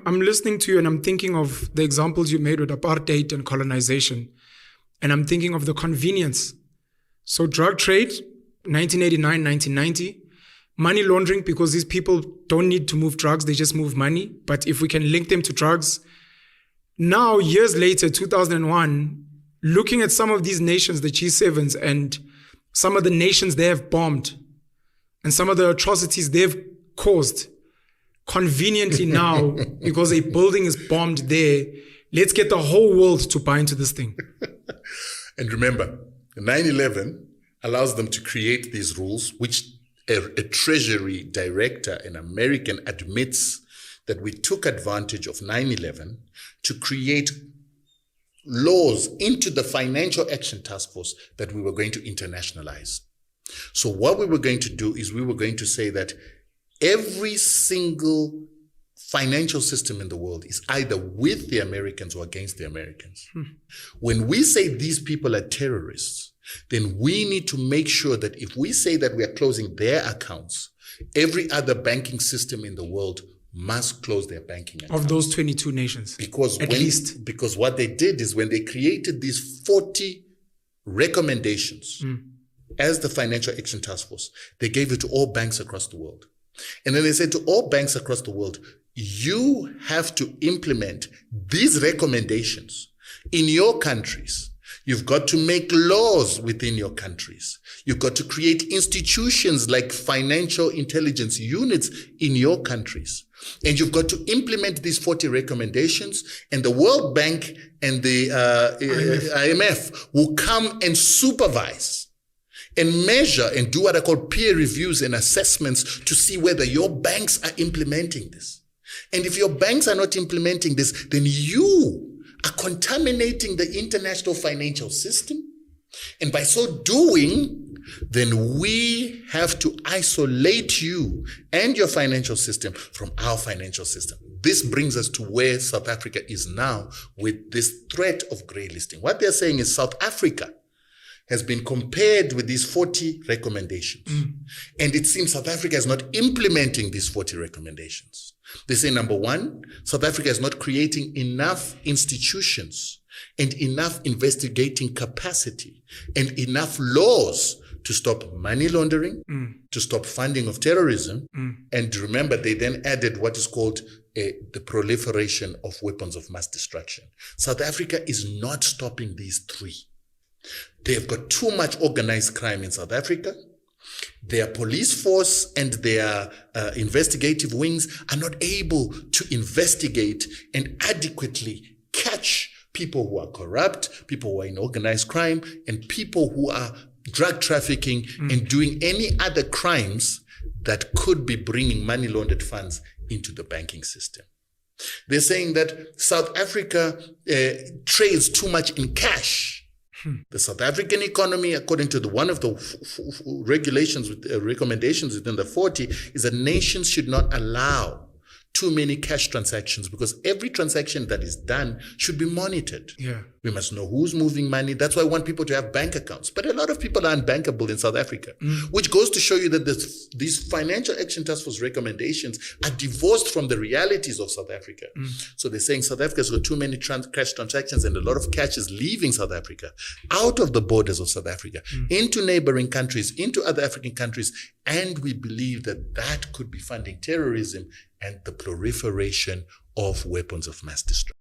I'm listening to you and I'm thinking of the examples you made with apartheid and colonization. And I'm thinking of the convenience. So drug trade, 1989, 1990. Money laundering, because these people don't need to move drugs, they just move money. But if we can link them to drugs. Now, years later, 2001, looking at some of these nations, the G7s, and some of the nations they have bombed, and some of the atrocities they've caused, conveniently now, because a building is bombed there, let's get the whole world to buy into this thing. And remember, 9/11 allows them to create these rules, which a Treasury director, an American, admits that we took advantage of 9/11 to create laws into the Financial Action Task Force that we were going to internationalize. So what we were going to do is we were going to say that every single financial system in the world is either with the Americans or against the Americans. When we say these people are terrorists, then we need to make sure that if we say that we are closing their accounts, every other banking system in the world must close their banking accounts. Of those 22 nations. Because what they did is when they created these 40 recommendations as the Financial Action Task Force, they gave it to all banks across the world. And then they said to all banks across the world, you have to implement these recommendations in your countries. You've got to make laws within your countries. You've got to create institutions like financial intelligence units in your countries. And you've got to implement these 40 recommendations, and the World Bank and the IMF will come and supervise and measure and do what I call peer reviews and assessments to see whether your banks are implementing this. And if your banks are not implementing this, then you are contaminating the international financial system. And by so doing, then we have to isolate you and your financial system from our financial system. This brings us to where South Africa is now with this threat of grey listing. What they're saying is South Africa has been compared with these 40 recommendations. And it seems South Africa is not implementing these 40 recommendations. They say, number one, South Africa is not creating enough institutions and enough investigating capacity and enough laws to stop money laundering, to stop funding of terrorism. And remember, they then added what is called the proliferation of weapons of mass destruction. South Africa is not stopping these three. They've got too much organized crime in South Africa. Their police force and their investigative wings are not able to investigate and adequately catch people who are corrupt, people who are in organized crime, and people who are drug trafficking and doing any other crimes that could be bringing money laundered funds into the banking system. They're saying that South Africa trades too much in cash. The South African economy, according to one of the regulations, recommendations within the 40, is that nations should not allow too many cash transactions, because every transaction that is done should be monitored. Yeah. We must know who's moving money. That's why I want people to have bank accounts. But a lot of people are unbankable in South Africa, which goes to show you that these Financial Action Task Force recommendations are divorced from the realities of South Africa. So they're saying South Africa's got too many cash transactions, and a lot of cash is leaving South Africa, out of the borders of South Africa, into neighboring countries, into other African countries. And we believe that that could be funding terrorism and the proliferation of weapons of mass destruction.